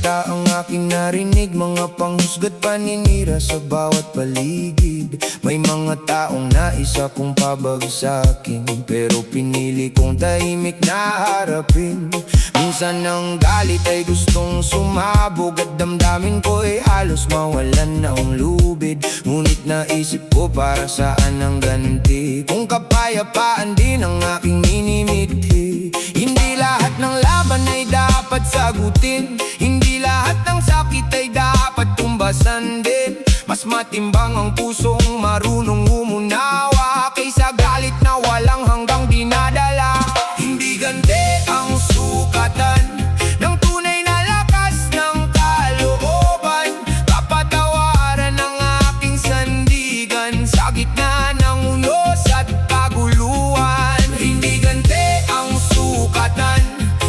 salita ang aking narinig, mga panghusga't paninira sa bawat paligid. May mga taong nais akong pabagsakin, pero pinili kong tahimik na harapin. Minsan ang galit ay gustong sumabog, at damdamin ko ay halos mawalan na ang lubid. Ngunit naisip ko, para saan ang ganti kung kapayapaan din ang aking minimithi. Hindi lahat ng laban ay dapat sagutin, hindi lahat ng sakit ay dapat tumbasan din. Mas matimbang ang pusong marunong umunawa, kaysa galit na walang hanggang dinadala. Hindi ganti ang sukatan ng tunay na lakas ng kalooban, kapatawaran ng aking sandigan sa gitna ng unos at kaguluhan. Hindi ganti ang sukatan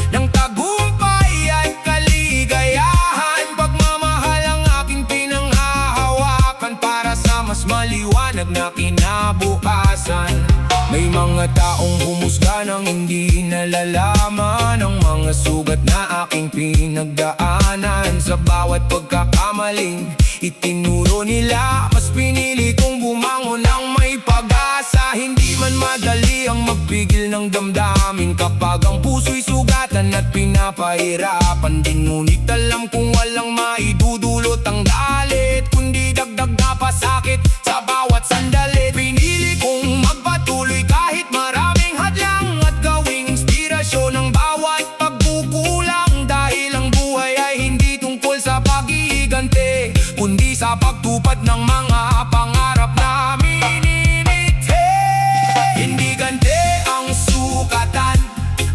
ng tagumpay at kaligayahan, pagmamahal ang aking pinanghahawakan para sa mas maliwanag na kinabukasan. May mga taong humusga nang hindi nalalaman ang mga sugat na aking pinagdaanan. Sa bawat pagkakamaling itinuro nila, mas pinili kong bumangon ng may pag-asa. Hindi man madali ang magpigil ng damdamin kapag ang puso'y sugatan at pinapahirapan din. Ngunit alam kong walang maidudulot ang galit, kundi dagdag na pasakit sa bawat sandali. Pinili kong magpatuloy kahit maraming hadlang, at gawing inspirasyon ng bawat pagkukulang. Dahil ang buhay ay hindi tungkol sa pag-iigante, kundi sa pagtupad ng mga pangarap na minimithi. Hindi ganti ang sukatan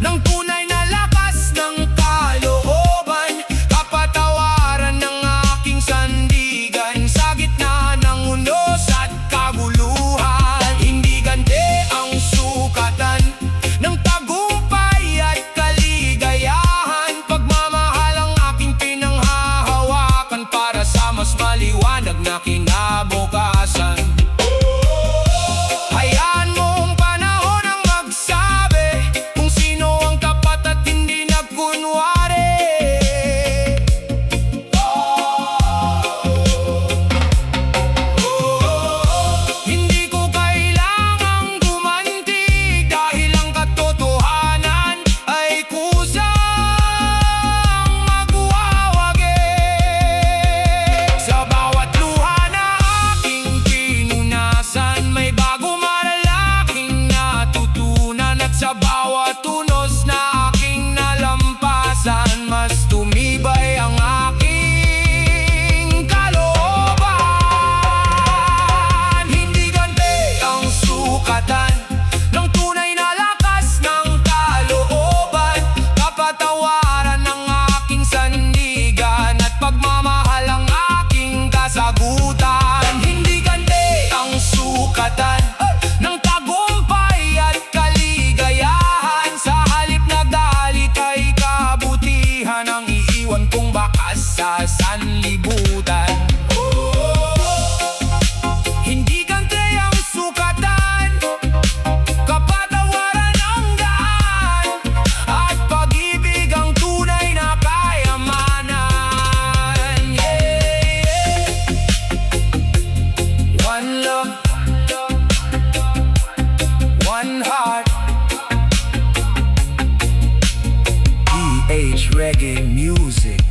ng tunay na lakas ng kalooban, kapatawaran ng aking sandigan sa gitna ng unos at kaguluhan. Hindi ganti ang sukatan ng tagumpay at kaligayahan, pagmamahal ang aking pinanghahawakan para sa mas maliwanag na kinabukasan. Hayaan mo ang panahon ang magsabi kung sino ang tapat at hindi nagkunwari. Hindi ko kailangang gumanti, dahil ang katotohanan ay kusang magwawagi. Sa bawat luha na aking pinunasan, may bago malalaking natutunan. At sa bawat tunos na aking nalampasan, mas tumibay ang aking kalooban. Hindi ganti ang sukatan ng tunay na lakas ng kalooban, kapatawaran ng aking sandigan at pagmamahal ang aking kasagutan. Hindi ganti ang sukatan ng tagumpay at kaligayahan, sa halip na galit ay kabutihan ang iiwan kong bakas sa sanlibutan. Hindi ganti ang sukatan, kapatawaran ang daan, at pag-ibig ang tunay na kayamanan. One love, one heart. PH Reggae Music.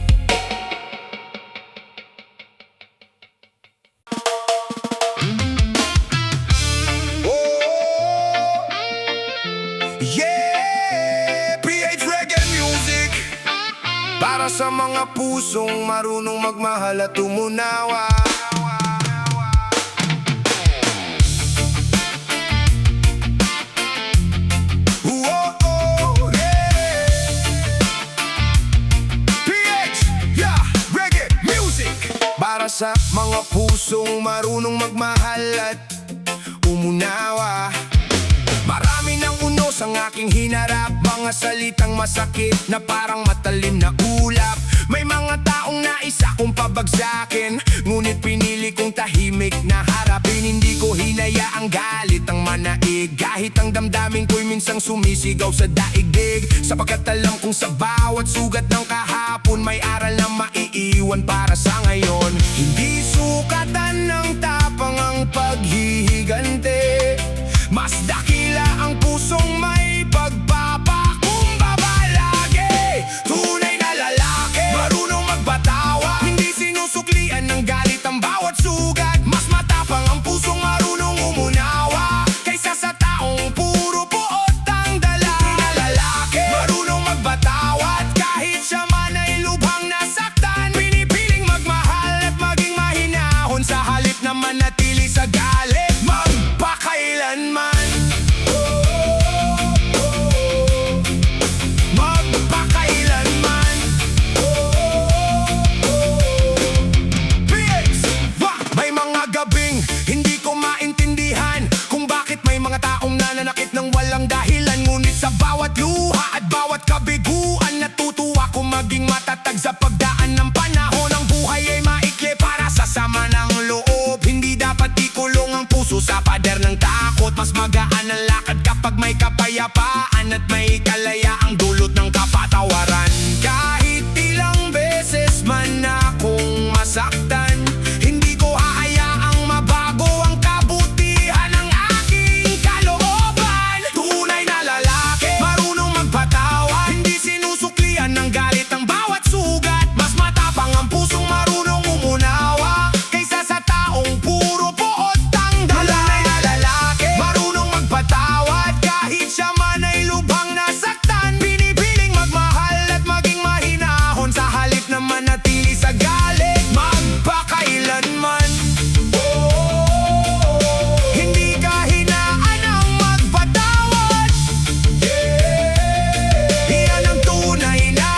Yeah, PH Reggae Music, para sa mga pusong marunong magmahal at umunawa. Whoa, yeah. PH, yeah, Reggae Music, para sa mga pusong marunong magmahal at umunawa. Marami ng unos ang aking hinarap, mga salitang masakit na parang matalim na ulap. May mga taong nais akong pabagsakin, ngunit pinili kong tahimik na harapin. Hindi ko hinayaang galit ang manaig, kahit ang damdamin ko'y minsang sumisigaw sa daigdig. Sapagkat alam kong sa bawat sugat ng kahapon may aral na iwan para sa ngayon. Hindi sukatan ng tapang ang paghihigante, mas dakila ang pusong may pagpapakumbaba lagi. Tunay na lalaki, marunong magbatawa, hindi sinusuklian ng galit ang bawat sugat. Mas matapang ang pusong marunong umunawa, kaysa sa taong puro puot ang dala. Tunay na lalaki, marunong magbatawad, kahit siya man ay lubhang nasaktan. Pinipiling magmahal at maging mahinahon, sa halip na manatili sa galit magpakailanman. Hindi ko maintindihan kung bakit may mga taong nananakit ng walang dahilan. Ngunit sa bawat luha at bawat kabiguan, natutuwa ko maging matatag sa pagdaan ng panahon. Ang buhay ay maikli para sa sama ng loob, hindi dapat ikulong ang puso sa pader ng takot. Mas magaan ang lakad kapag may kapayapaan at may kalayaang dulot ng kapatawaran. Kahit ilang beses man akong masaktan, hindi ko haayaang mabago ang kabutihan ng aking kalooban. Tunay na lalaki, marunong magpatawa, hindi sinusuklian ng galit ang bawat sugat. Mas matapang ang pusong marunong umunawa, kaysa sa taong puro puot ang dala. Tunay na lalaki, marunong magpatawad, kahit siya man ay lubhang nasaktan. Pinipiling magmahal at maging mahinahon, sa halip na manatili sa galit magpakailanman. Hindi ka hinaan ang magpatawad, iyan ang tunay na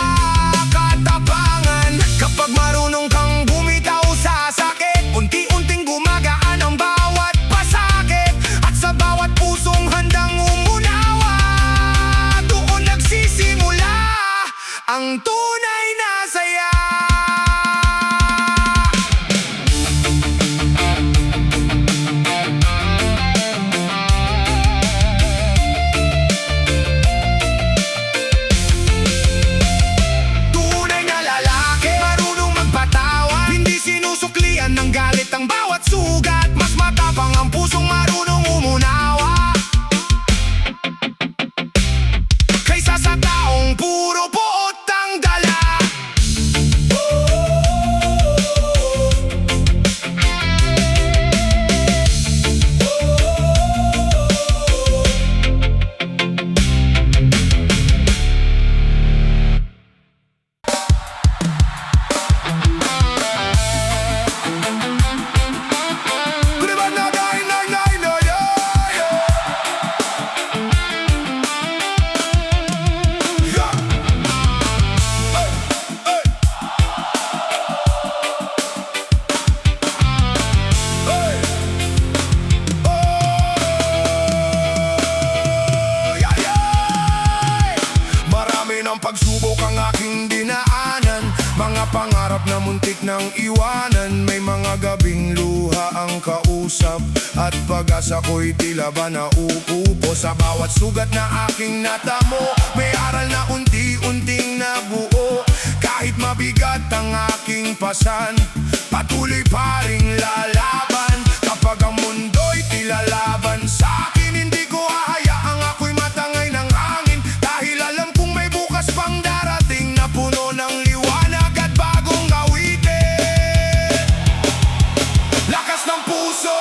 katapangan. Kapag marunong kang bumitaw sa sakit, unti-unting gumagaan ang bawat pasakit. At sa bawat pusong handang umunawa, doon nagsisimula ang tunay na saya. Tunay na lalaki, marunong magpatawad, hindi sinusuklian ng galit ang bawat sugat. Mas matapang ang pusong marunong umunawa, kaysa sa taong puro puot ang dala. Marami ng pagsubok ang aking dinaanan, mga pangarap na muntik ng iwanan. May mga gabing luha ang kausap, at pag-asa ko'y tila ba nauupo. Sa bawat sugat na aking natamo, may aral na unti-unting nabuo. Kahit mabigat ang aking pasan, patuloy pa ring lalaban. Kapag ang mundo'y tila laban sa akin, hindi ko hahayaang ako'y matangay ng hangin. Dahil alam kong may bukas pang darating na puno ng liwanag at bagong awitin. Lakas ng puso,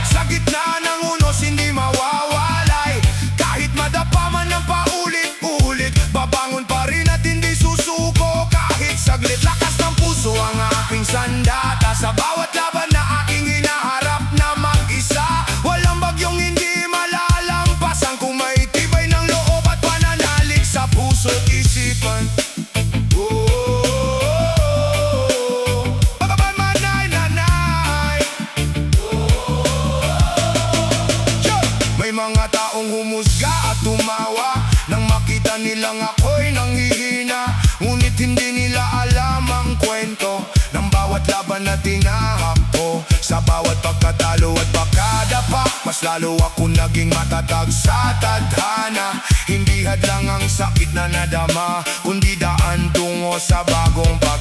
sa gitna ng unos hindi mawawalay. Kahit madapa man ng paulit-ulit, babangon pa rin at hindi susuko kahit saglit. Lakas ng puso ang aking sandata, sa bawat laban na aking hinaharap na mag-isa. Walang bagyong hindi malalampasan kung may tibay ng loob at pananalig sa puso't isipan. May mga taong humusga at tumawa nang makita nilang ako'y nanghihina. Ngunit hindi nila alam ang kwento ng bawat laban na tinahak ko. Sa bawat pagkatalo at pagkadapa, mas lalo ako naging matatag sa tadhana. Hindi hadlang ang sakit na nadama, kundi daan tungo sa bagong pag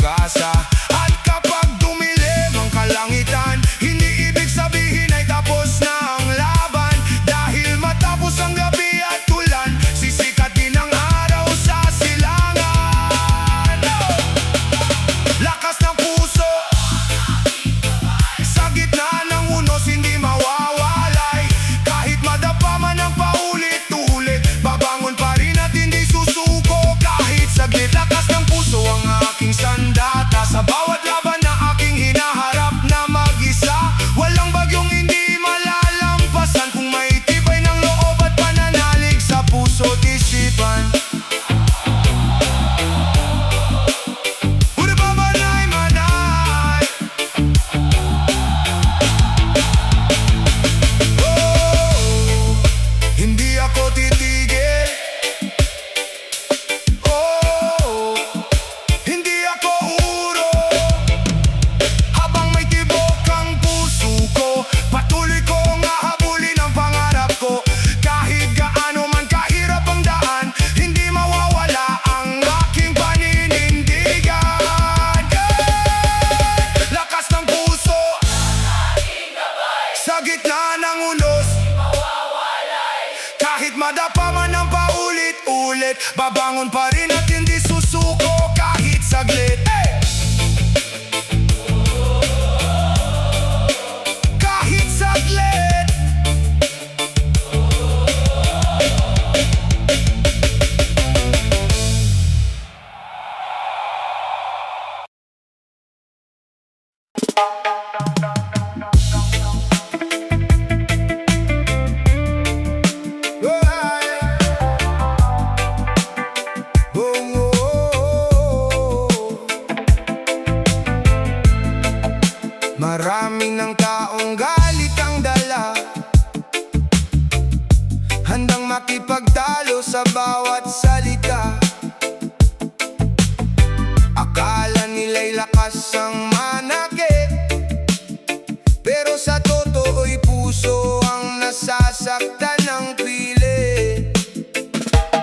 ulit. Babangon pa rin at hindi susuko kahit saglit. Kahit saglit. Maraming ng taong galit ang dala, handang makipagtalo sa bawat salita. Akala nila'y lakas ang manakit, pero sa totoo'y puso ang nasasaktan ng pilit.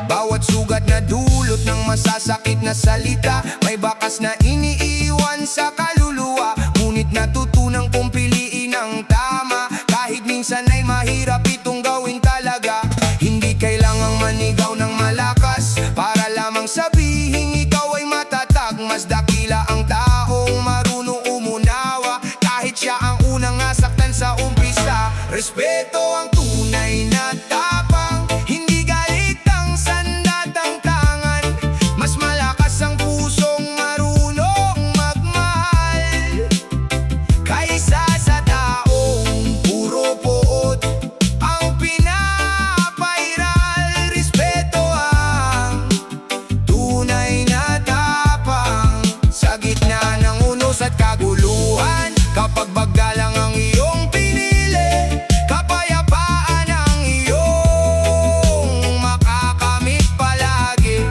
Bawat sugat na dulot ng masasakit na salita, may bakas na iniiwan sa kaluluwa. Ngunit natutunang kong piliin ang tama, kahit minsan ay mahirap itong gawin talaga. Hindi kailangang manigaw ng malakas para lamang sabihing ikaw ay matatag. Mas dakila ang taong marunong umunawa, kahit siya ang unang nasaktan sa umpisa. Respeto ang tunay na tapang, hindi galit ang sandatang tangan. Mas malakas ang pusong marunong magmahal, kaysa sa taong puro poot ang pinapairal. Respeto ang tunay na tapang, sa gitna ng unos at kaguluhan. Kapag bagalang ang iyong pinili, kapayapaan ang iyong makakamit palagi.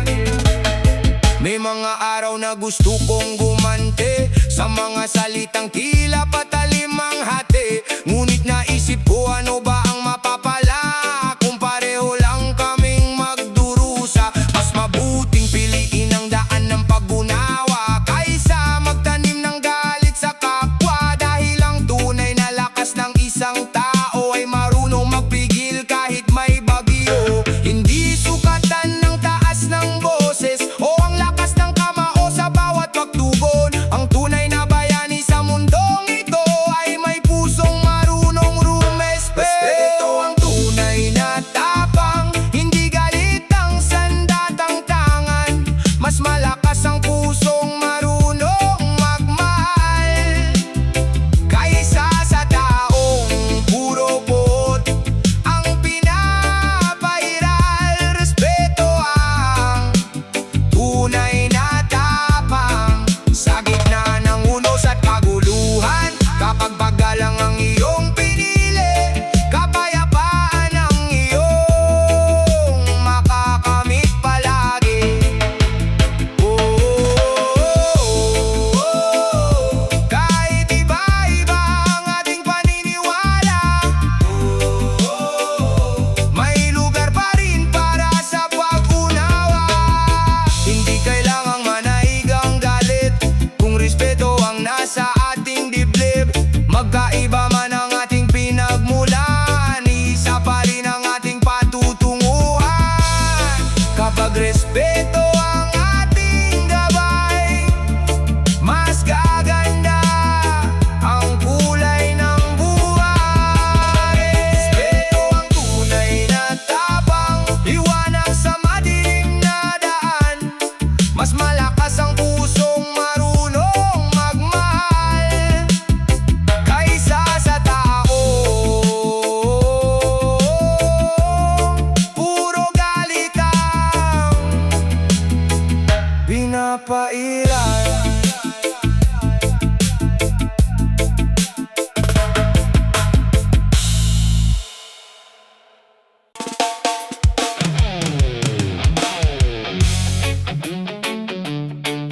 May mga araw na gusto kong gumante sa mga salitang tila patalim ang hati. Ngunit naisip ko, ano ba ang mapapala kung pareho lang kaming magdurusa? Mas mabuting piliin ang daan ng pag-unawa, kaysa magtanim ng galit sa kapwa. Dahil ang tunay na lakas ng isang tao ay marunong magpigil kahit may bagyo. Hindi sukatan ng taas ng boses o ang lakas ng kamao sa bawat pagtugon. Ang tunay na bayani sa mundong ito ay may pusong marunong rumespeto. Respeto ang tunay na tapang, hindi galit ang sandatang tangan. Mas malakas ang pusong marunong magmahal, kaysa sa taong puro poot ang pinapairal. Respeto ang tunay na tapang, sa gitna ng unos at kaguluhan. Kapag bagalang ang iyong pinili, kapayapaan ang iyong makakamit palagi. Kahit iba-iba ang ating paniniwala, may lugar pa rin para sa pag-unawa. Hindi kailangang manaig ang galit kung respeto ang nasa ating dibdib. Magkaiba man ang ating pinagmulan, isa pa rin ang ating patutunguhan. Kapag respeto ang ating gabay, mas gaganda ang kulay ng buhay. Respeto ang tunay na tapang, liwanag sa madilim na daan. Mas malakas ang pusong marunong magmahal, kaysa sa taong puro galit ang pinapairal.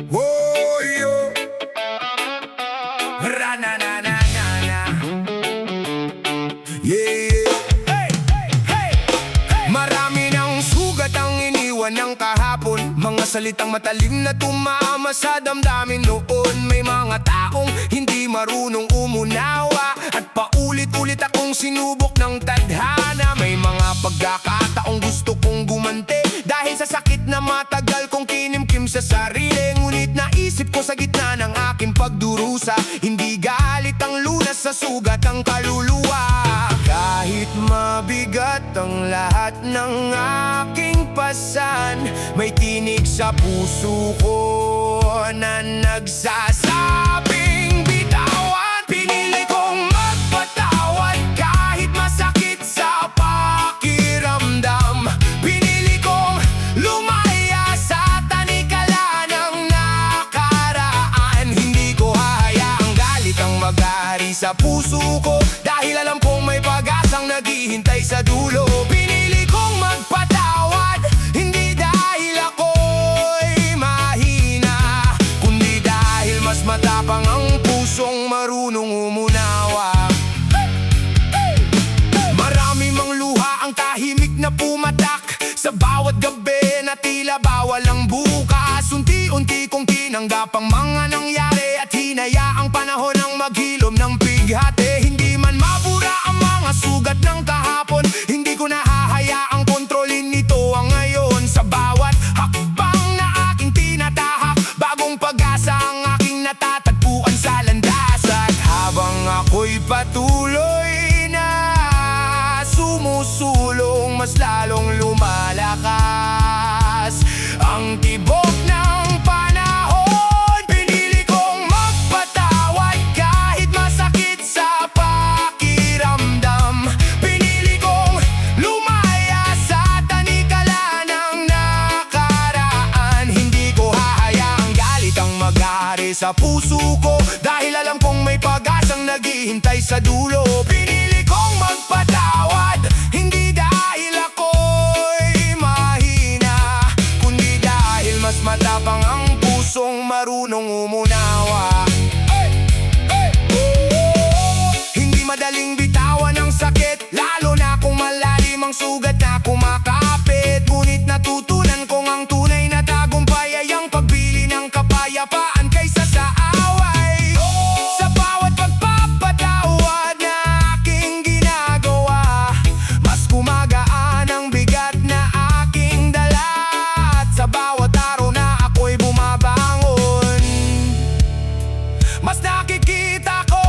Woyo, ra-na-na-na-na-na. Yeah. Marami ng sugat ang iniwan ng kahapon, mga salitang matalim na tumama sa damdamin noon. May mga taong hindi marunong umunawa At paulit-ulit akong sinubok ng tadhana. May mga pagkakataong gusto kong gumante, dahil sa sakit na matagal kong kinimkim sa sarili. Ngunit naisip ko sa gitna ng aking pagdurusa, hindi galit ang lunas, sa sugat ang kaluluwa. Kahit mabigat ang lahat ng aking pasan, may tinig sa puso ko na nagsasabing bitawan. Pinili kong magpatawad kahit masakit sa pakiramdam. Pinili kong lumaya sa tanikala ng nakaraan. Hindi ko hahayaang galit ang mag-ari sa puso ko, dahil alam kong may pag-asang naghihintay sa dulo. Pinili kong magpatawad, hindi dahil ako'y mahina, kundi dahil mas matapang ang pusong marunong umunawa. Marami mang luha ang tahimik na pumatak sa bawat gabi na tila bawal ang bukas. Unti-unti kong tinanggap ang mga nangyari at hinaya ang panahon ang maghilom ng bighati. Hindi man mabura ang mga sugat ng kahapon, hindi ko nahahayaang kontrolin nito ang ngayon. Sa bawat hakbang na aking tinatahak, bagong pag-asa ang aking natatagpuan sa landas. At habang ako'y patuloy na sumusulong, mas lalong lumalakas ang tibok ng panahon. Pinili kong magpatawad kahit masakit sa pakiramdam. Pinili kong lumaya sa tanikala ng nakaraan. Hindi ko hahayaang galit ang mag-ari sa puso ko, dahil alam kong may pag-asang naghihintay sa dulo. Pinili kong magpatawad, hindi dahil ako'y mahina, kundi dahil mas matapang ang pusong marunong umunawa. Hindi madaling bitawan ang sakit, lalo na kung malalim ang sugat na kumakapit. Ngunit natutunan kong ang tunay na tagumpay ay ang pagbili ng kapayapaan kaysa sa away. Sa bawat pagpapatawad na aking ginagawa, mas gumagaan ang bigat na aking dala. At sa bawat araw na ako'y bumabangon, mas nakikita ko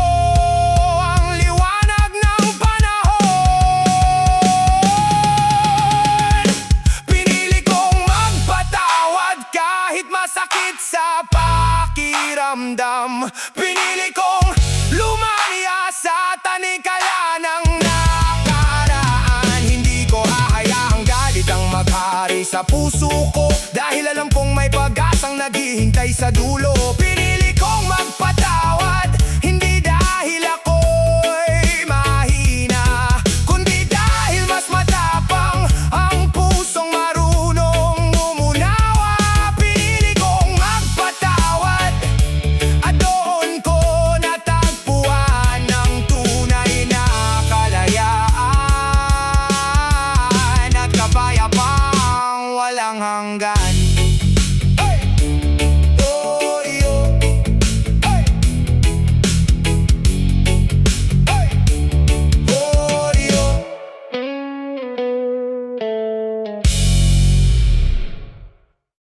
ang liwanag ng panahon. Pinili kong magpatawad kahit masakit sa pakiramdam. Pinili kong lumaya sa tanikala ng nakaraan. Hindi ko hahayaang galit ang mag-hari sa puso ko, dahil alam kong may pag-asang naghihintay sa dulo. Pinili